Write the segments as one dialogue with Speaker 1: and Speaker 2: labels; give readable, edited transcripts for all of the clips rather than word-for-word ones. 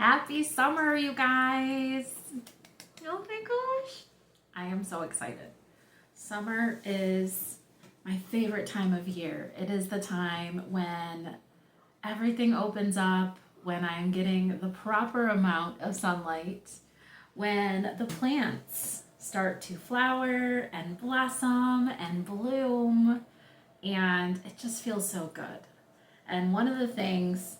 Speaker 1: Happy summer, you guys!
Speaker 2: Oh my gosh.
Speaker 1: I am so excited. Summer is my favorite time of year. It is the time when everything opens up, when I'm getting the proper amount of sunlight, when the plants start to flower and blossom and bloom, and it just feels so good. And one of the things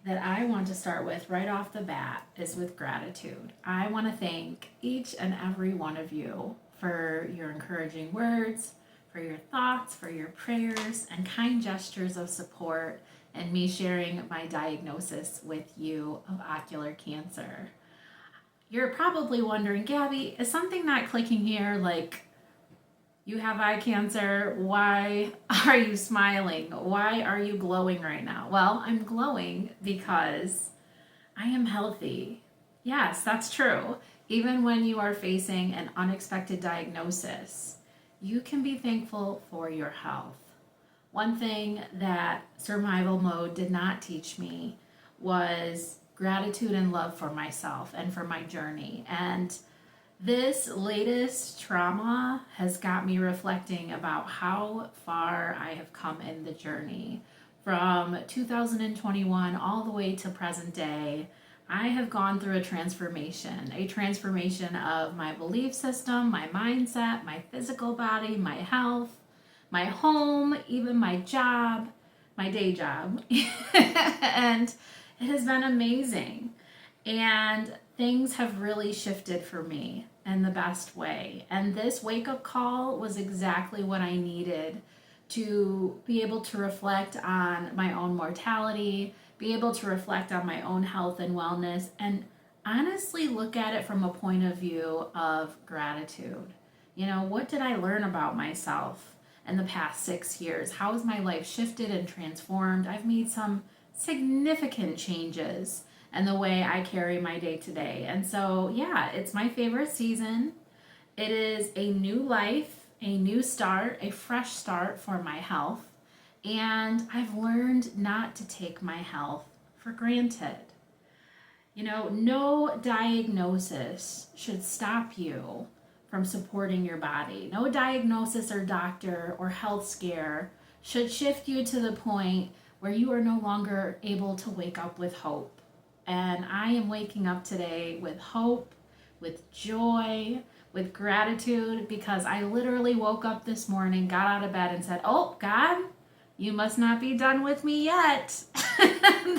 Speaker 1: that I want to start with right off the bat is with gratitude. I want to thank each and every one of you for your encouraging words, for your thoughts, for your prayers, and kind gestures of support, and me sharing my diagnosis with you of ocular cancer. You're probably wondering, Gabby, is something not clicking here? Like, you have eye cancer. Why are you smiling? Why are you glowing right now? Well, I'm glowing because I am healthy. Yes, that's true. Even when you are facing an unexpected diagnosis, you can be thankful for your health. One thing that survival mode did not teach me was gratitude and love for myself and for my journey. And this latest trauma has got me reflecting about how far I have come in the journey. From 2021 all the way to present day, I have gone through a transformation of my belief system, my mindset, my physical body, my health, my home, even my job, my day job. And it has been amazing. And things have really shifted for me in the best way. And this wake up call was exactly what I needed to be able to reflect on my own mortality, be able to reflect on my own health and wellness, and honestly look at it from a point of view of gratitude. You know, what did I learn about myself in the past 6 years? How has my life shifted and transformed? I've made some significant changes and the way I carry my day to day. And so, yeah, it's my favorite season. It is a new life, a new start, a fresh start for my health. And I've learned not to take my health for granted. You know, no diagnosis should stop you from supporting your body. No diagnosis or doctor or health scare should shift you to the point where you are no longer able to wake up with hope. And I am waking up today with hope, with joy, with gratitude, because I literally woke up this morning, got out of bed, and said, "Oh, God, you must not be done with me yet."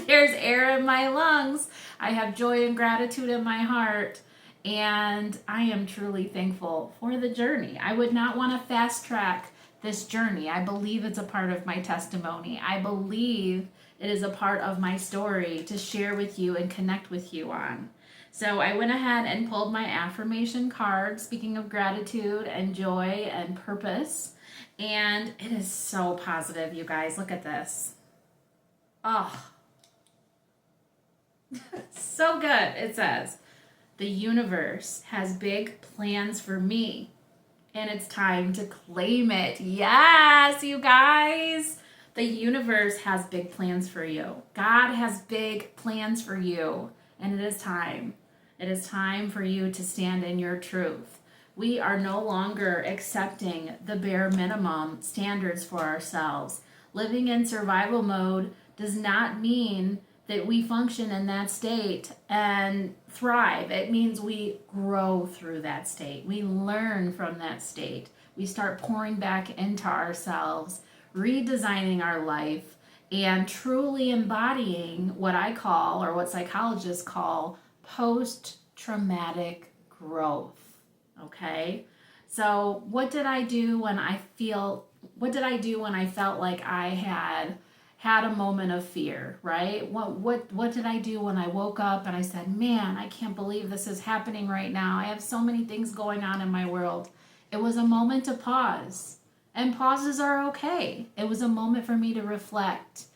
Speaker 1: There's air in my lungs. I have joy and gratitude in my heart. And I am truly thankful for the journey. I would not want to fast track this journey. I believe it's a part of my testimony. I believe it is a part of my story to share with you and connect with you on. So I went ahead and pulled my affirmation card, speaking of gratitude and joy and purpose. And it is so positive, you guys. Look at this. Oh, so good. It says, "The universe has big plans for me, and it's time to claim it." Yes, you guys. The universe has big plans for you. God has big plans for you, and it is time. It is time for you to stand in your truth. We are no longer accepting the bare minimum standards for ourselves. Living in survival mode does not mean that we function in that state and thrive. It means we grow through that state. We learn from that state. We start pouring back into ourselves, redesigning our life, and truly embodying what I call, or what psychologists call, post-traumatic growth. Okay? So what did I do when I felt like I had a moment of fear, right? What did I do when I woke up and I said, "Man, I can't believe this is happening right now. I have so many things going on in my world." It was a moment to pause. And pauses are okay. It was a moment for me to reflect.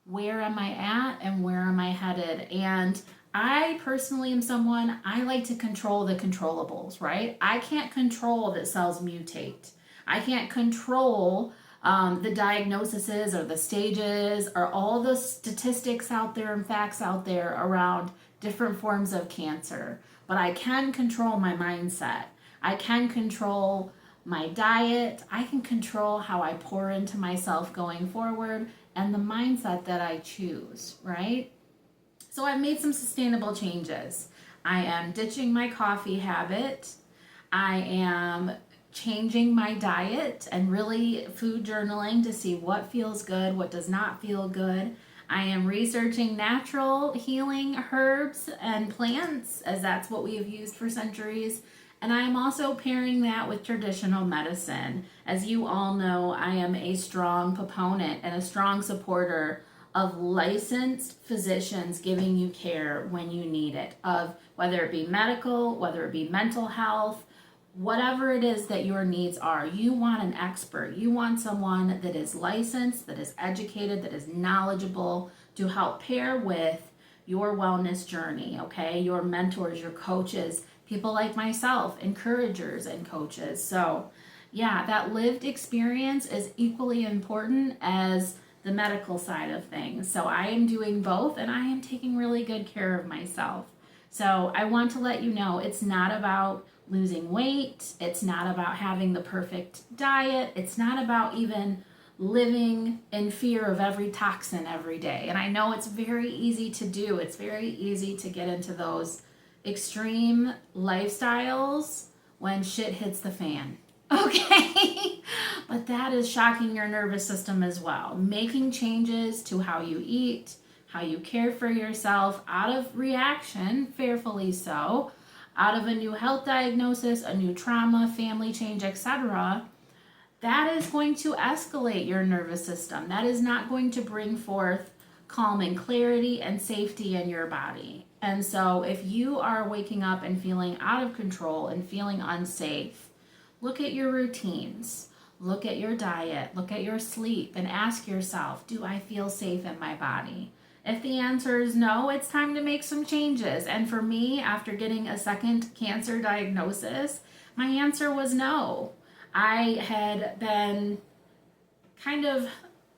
Speaker 1: Where am I at and where am I headed? And I personally am someone, I like to control the controllables, right? I can't control that cells mutate. I can't control the diagnoses or the stages or all the statistics out there and facts out there around different forms of cancer, but I can control my mindset. I can control my diet. I can control how I pour into myself going forward and the mindset that I choose, right? So I've made some sustainable changes. I am ditching my coffee habit. I am changing my diet and really food journaling to see what feels good, what does not feel good. I am researching natural healing herbs and plants, as that's what we have used for centuries. And I am also pairing that with traditional medicine. As you all know, I am a strong proponent and a strong supporter of licensed physicians giving you care when you need it, of whether it be medical, whether it be mental health, whatever it is that your needs are. You want an expert. You want someone that is licensed, that is educated, that is knowledgeable to help pair with your wellness journey, okay? Your mentors, your coaches, people like myself, encouragers and coaches. So, yeah, that lived experience is equally important as the medical side of things. So, I am doing both and I am taking really good care of myself. So, I want to let you know it's not about losing weight, it's not about having the perfect diet, it's not about even living in fear of every toxin every day. And I know it's very easy to do, it's very easy to get into those extreme lifestyles when shit hits the fan. Okay? But that is shocking your nervous system as well. Making changes to how you eat, how you care for yourself out of reaction, fearfully so, out of a new health diagnosis, a new trauma, family change, etc., that is going to escalate your nervous system. That is not going to bring forth calm and clarity and safety in your body. And so if you are waking up and feeling out of control and feeling unsafe, look at your routines, look at your diet, look at your sleep, and ask yourself, do I feel safe in my body? If the answer is no, it's time to make some changes. And for me, after getting a second cancer diagnosis, my answer was no. I had been kind of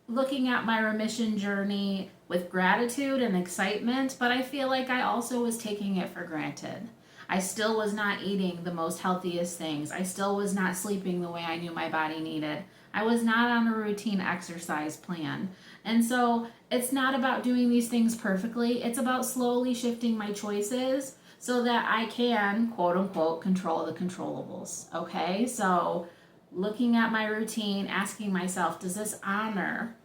Speaker 1: looking at my remission journey with gratitude and excitement, but I feel like I also was taking it for granted. I still was not eating the most healthiest things. I still was not sleeping the way I knew my body needed. I was not on a routine exercise plan. And so it's not about doing these things perfectly. It's about slowly shifting my choices so that I can, quote unquote, control the controllables. Okay? So looking at my routine, asking myself, does this honor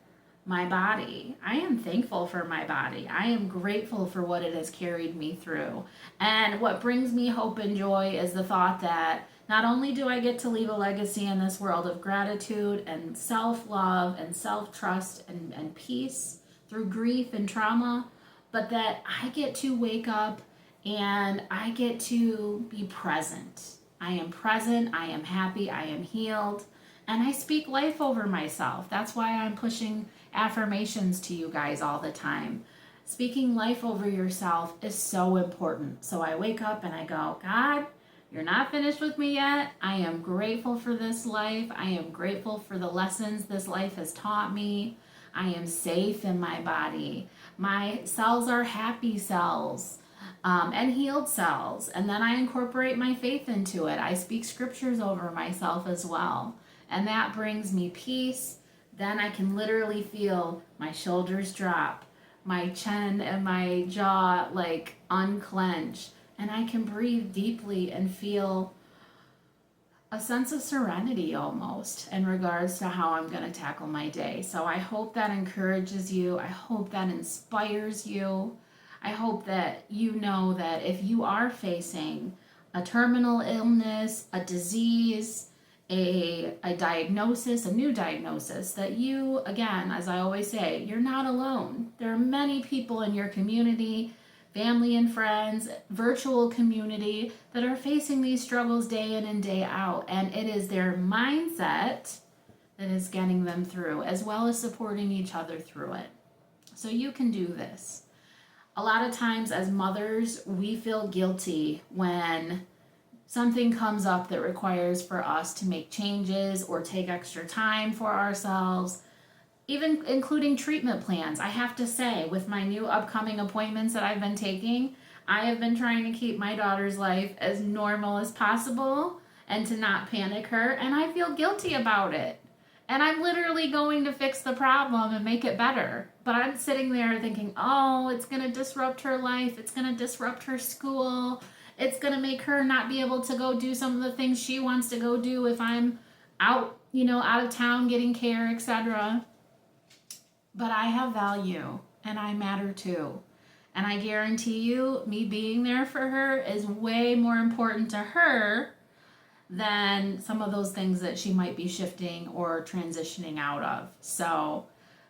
Speaker 1: my body? I am thankful for my body. I am grateful for what it has carried me through. And what brings me hope and joy is the thought that not only do I get to leave a legacy in this world of gratitude and self-love and self-trust and peace through grief and trauma, but that I get to wake up and I get to be present. I am present, I am happy, I am healed, and I speak life over myself. That's why I'm pushing affirmations to you guys all the time. Speaking life over yourself is so important. So I wake up and I go, God, you're not finished with me yet. I am grateful for this life. I am grateful for the lessons this life has taught me. I am safe in my body. My cells are happy cells. And healed cells. And then I incorporate my faith into it. I speak scriptures over myself as well. And that brings me peace. Then I can literally feel my shoulders drop, my chin and my jaw like unclench. And I can breathe deeply and feel a sense of serenity almost in regards to how I'm going to tackle my day. So I hope that encourages you. I hope that inspires you. I hope that you know that if you are facing a terminal illness, a disease, a diagnosis, a new diagnosis, that you, again, as I always say, you're not alone. There are many people in your community, family and friends, virtual community that are facing these struggles day in and day out. And it is their mindset that is getting them through, as well as supporting each other through it. So you can do this. A lot of times as mothers, we feel guilty when something comes up that requires for us to make changes or take extra time for ourselves, even including treatment plans. I have to say, with my new upcoming appointments that I've been taking, I have been trying to keep my daughter's life as normal as possible and to not panic her, and I feel guilty about it. And I'm literally going to fix the problem and make it better. But I'm sitting there thinking, oh, it's going to disrupt her life. It's going to disrupt her school. It's going to make her not be able to go do some of the things she wants to go do if I'm out, out of town getting care, etc. But I have value and I matter too. And I guarantee you, me being there for her is way more important to her than some of those things that she might be shifting or transitioning out of. So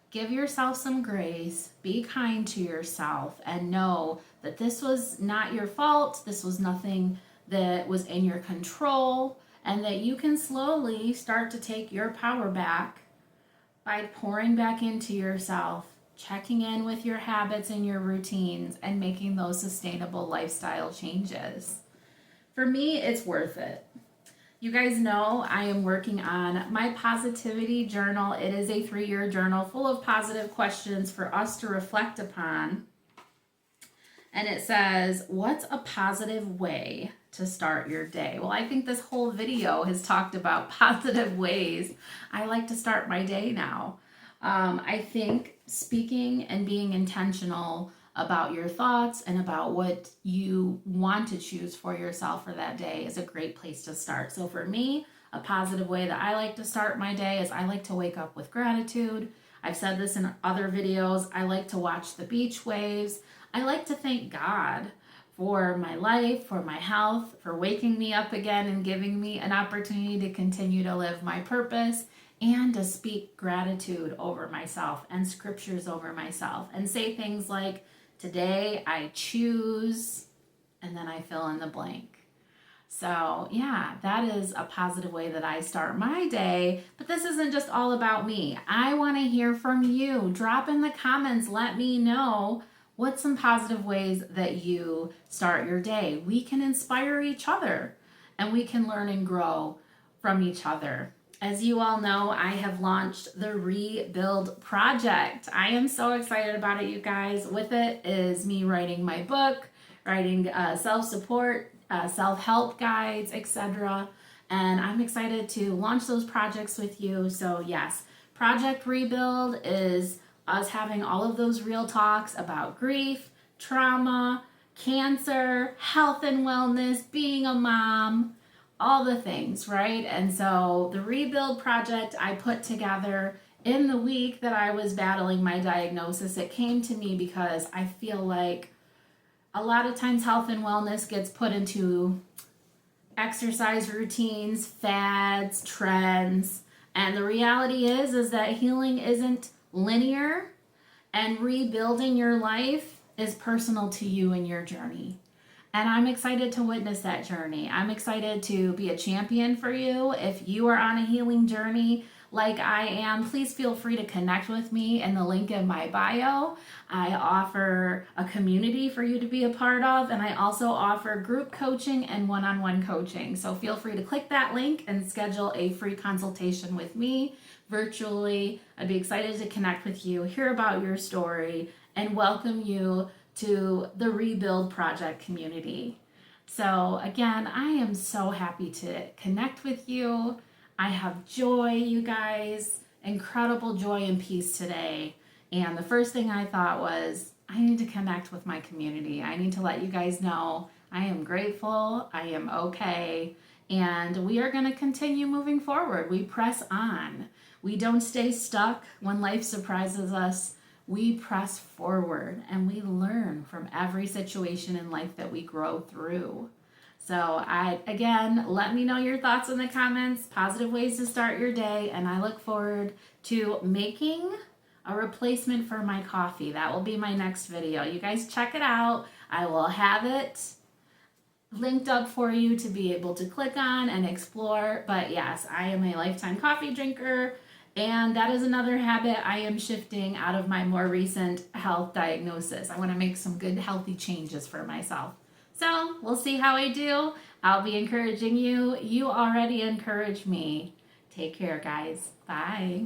Speaker 1: give yourself some grace, be kind to yourself, and know that this was not your fault. This was nothing that was in your control, and that you can slowly start to take your power back by pouring back into yourself, checking in with your habits and your routines, and making those sustainable lifestyle changes. For me, it's worth it. You guys know I am working on my positivity journal. It is a 3-year journal full of positive questions for us to reflect upon. And it says, what's a positive way to start your day? Well, I think this whole video has talked about positive ways I like to start my day now. I think speaking and being intentional about your thoughts and about what you want to choose for yourself for that day is a great place to start. So for me, a positive way that I like to start my day is I like to wake up with gratitude. I've said this in other videos. I like to watch the beach waves. I like to thank God for my life, for my health, for waking me up again and giving me an opportunity to continue to live my purpose, and to speak gratitude over myself and scriptures over myself and say things like, today I choose, and then I fill in the blank. So yeah, that is a positive way that I start my day. But this isn't just all about me. I want to hear from you. Drop in the comments. Let me know what's some positive ways that you start your day. We can inspire each other and we can learn and grow from each other. As you all know, I have launched the Rebuild Project. I am so excited about it, you guys. With it is me writing my book, writing self-support, self-help guides, etc. And I'm excited to launch those projects with you. So yes, Project Rebuild is us having all of those real talks about grief, trauma, cancer, health and wellness, being a mom, all the things, right? And so the Rebuild Project I put together in the week that I was battling my diagnosis. It came to me because I feel like a lot of times health and wellness gets put into exercise routines, fads, trends. And the reality is that healing isn't linear, and rebuilding your life is personal to you and your journey. And I'm excited to witness that journey. I'm excited to be a champion for you. If you are on a healing journey like I am, please feel free to connect with me in the link in my bio. I offer a community for you to be a part of, and I also offer group coaching and one-on-one coaching. So feel free to click that link and schedule a free consultation with me virtually. I'd be excited to connect with you, hear about your story, and welcome you to the Rebuild Project community. So again, I am so happy to connect with you. I have joy, you guys, incredible joy and peace today. And the first thing I thought was, I need to connect with my community. I need to let you guys know I am grateful, I am okay, and we are going to continue moving forward. We press on. We don't stay stuck when life surprises us. We press forward and we learn from every situation in life that we grow through. So again, let me know your thoughts in the comments, positive ways to start your day, and I look forward to making a replacement for my coffee. That will be my next video. You guys check it out. I will have it linked up for you to be able to click on and explore. But yes, I am a lifetime coffee drinker. And that is another habit I am shifting out of my more recent health diagnosis. I want to make some good, healthy changes for myself. So we'll see how I do. I'll be encouraging you. You already encourage me. Take care, guys. Bye.